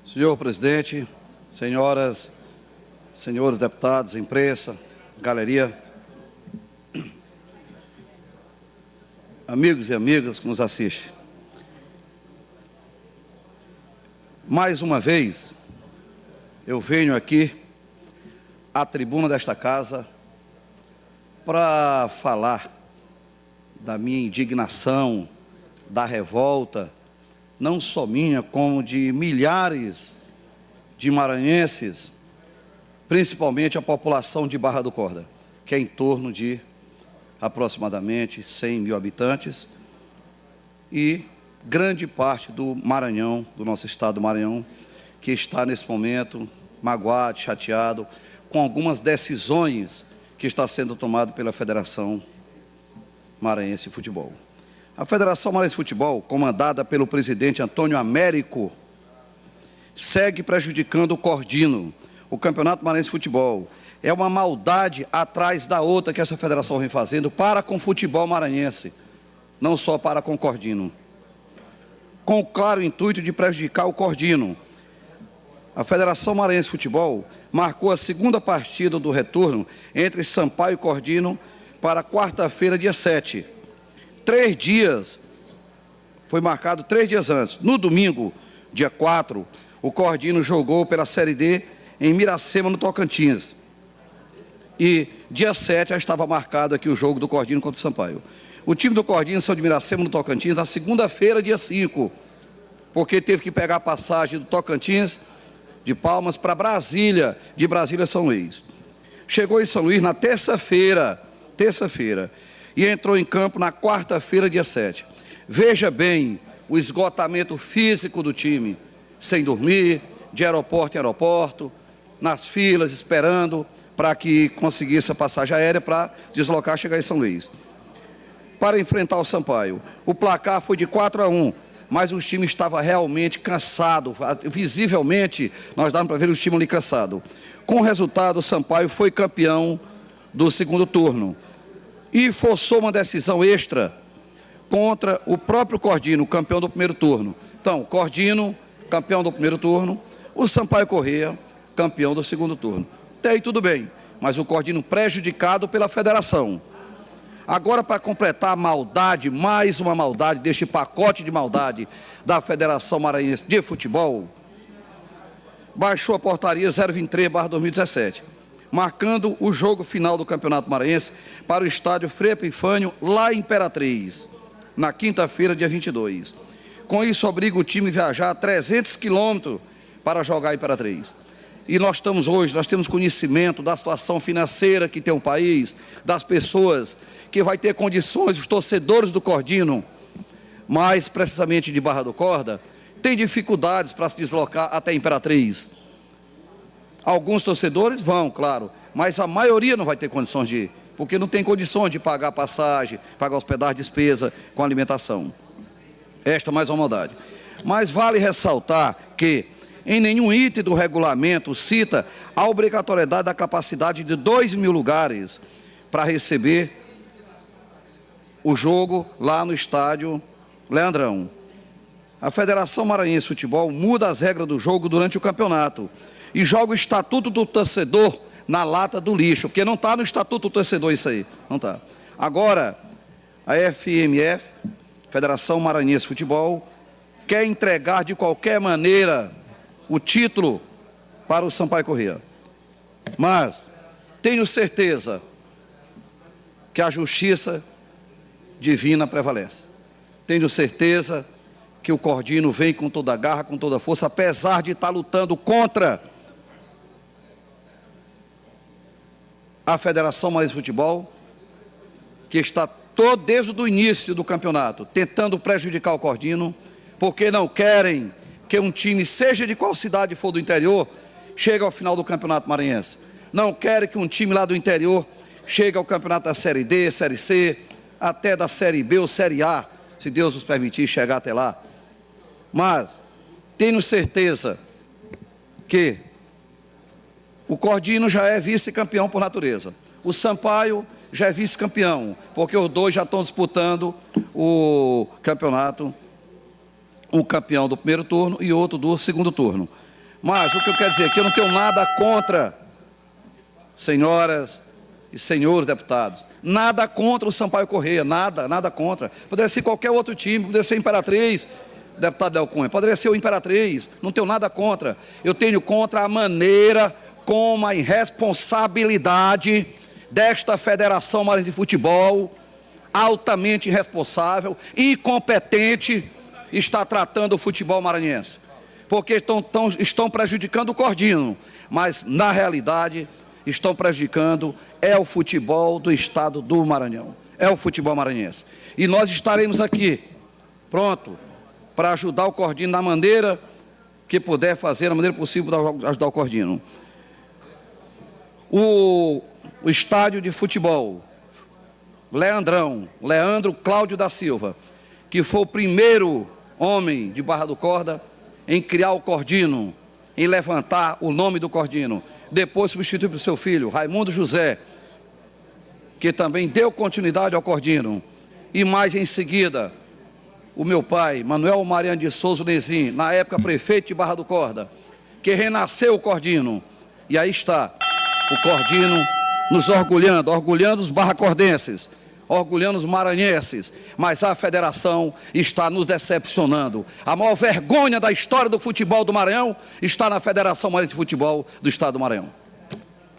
Senhor presidente, senhoras, senhores deputados, imprensa, galeria, amigos e amigas que nos assistem. Mais uma vez, eu venho aqui à tribuna desta casa para falar da minha indignação, da revolta, não só minha, como de milhares de maranhenses, principalmente a população de Barra do Corda, que é em torno de aproximadamente 100 mil habitantes, e grande parte do Maranhão, do nosso estado do Maranhão, que está nesse momento magoado, chateado, com algumas decisões que está sendo tomado pela Federação Maranhense de Futebol. A Federação Maranhense de Futebol, comandada pelo presidente Antônio Américo, segue prejudicando o Cordino, o Campeonato Maranhense de Futebol. É uma maldade atrás da outra que essa federação vem fazendo para com o futebol maranhense, não só para com o Cordino. Com o claro intuito de prejudicar o Cordino, a Federação Maranhense de Futebol marcou a segunda partida do retorno entre Sampaio e Cordino para quarta-feira, dia 7. 3 dias, foi marcado 3 dias antes. No domingo, dia 4, o Cordino jogou pela Série D em Miracema, no Tocantins. E dia 7 já estava marcado aqui o jogo do Cordino contra o Sampaio. O time do Cordino saiu de Miracema, no Tocantins, na segunda-feira, dia 5, porque teve que pegar a passagem do Tocantins, de Palmas, para Brasília, de Brasília a São Luís. Chegou em São Luís na terça-feira, e entrou em campo na quarta-feira, dia 7. Veja bem o esgotamento físico do time, sem dormir, de aeroporto em aeroporto, nas filas, esperando para que conseguisse a passagem aérea para deslocar e chegar em São Luís. Para enfrentar o Sampaio, o placar foi de 4-1, mas o time estava realmente cansado, visivelmente nós dávamos para ver o time ali cansado. Com o resultado, o Sampaio foi campeão do segundo turno e forçou uma decisão extra contra o próprio Cordino, campeão do primeiro turno. Então, Cordino, campeão do primeiro turno, o Sampaio Corrêa, campeão do segundo turno. Até aí tudo bem, mas o Cordino prejudicado pela federação. Agora, para completar a maldade, mais uma maldade deste pacote de maldade da Federação Maranhense de Futebol, baixou a portaria 023/2017, marcando o jogo final do Campeonato Maranhense para o estádio Frei Epifânio, lá em Imperatriz, na quinta-feira, dia 22. Com isso, obriga o time a viajar 300 quilômetros para jogar em Imperatriz. E nós temos conhecimento da situação financeira que tem o país, das pessoas que vai ter condições, os torcedores do Cordino, mais precisamente de Barra do Corda, têm dificuldades para se deslocar até Imperatriz. Alguns torcedores vão, claro, mas a maioria não vai ter condições de ir, porque não tem condições de pagar passagem, pagar hospedagem, despesa com alimentação. Esta mais uma maldade. Mas vale ressaltar que em nenhum item do regulamento cita a obrigatoriedade da capacidade de 2.000 lugares para receber o jogo lá no estádio Leandrão. A Federação Maranhense de Futebol muda as regras do jogo durante o campeonato e joga o Estatuto do Torcedor na lata do lixo, porque não está no Estatuto do Torcedor isso aí, não está. Agora, a FMF, Federação Maranhense de Futebol, quer entregar de qualquer maneira o título para o Sampaio Corrêa. Mas tenho certeza que a justiça divina prevalece. Tenho certeza que o Cordino vem com toda a garra, com toda a força, apesar de estar lutando contra a Federação Maranhense de Futebol, que está desde o início do campeonato tentando prejudicar o Cordino, porque não querem que um time, seja de qual cidade for do interior, chegue ao final do Campeonato Maranhense. Não querem que um time lá do interior chegue ao campeonato da Série D, Série C, até da Série B ou Série A, se Deus nos permitir chegar até lá. Mas tenho certeza que o Cordino já é vice-campeão por natureza. O Sampaio já é vice-campeão, porque os dois já estão disputando o campeonato, um campeão do primeiro turno e outro do segundo turno. Mas o que eu quero dizer é que eu não tenho nada contra, senhoras e senhores deputados, nada contra o Sampaio Corrêa, nada contra. Poderia ser qualquer outro time, poderia ser Imperatriz, deputado Léo Cunha, poderia ser o Imperatriz, não tenho nada contra. Eu tenho contra a maneira como a irresponsabilidade desta Federação Maranhense de Futebol, altamente irresponsável e incompetente, está tratando o futebol maranhense. Porque estão prejudicando o Cordino, mas, na realidade, estão prejudicando o futebol do estado do Maranhão, o futebol maranhense. E nós estaremos aqui, pronto, para ajudar o Cordino na maneira que puder fazer, na maneira possível de ajudar o Cordino. O estádio de futebol, Leandro Cláudio da Silva, que foi o primeiro homem de Barra do Corda em criar o Cordino, em levantar o nome do Cordino. Depois substituiu por seu filho, Raimundo José, que também deu continuidade ao Cordino. E mais em seguida, o meu pai, Manuel Mariano de Souza Nezim, na época prefeito de Barra do Corda, que renasceu o Cordino. E aí está o Cordino nos orgulhando os barracordenses, orgulhando os maranhenses, mas a federação está nos decepcionando. A maior vergonha da história do futebol do Maranhão está na Federação Maranhense de Futebol do Estado do Maranhão.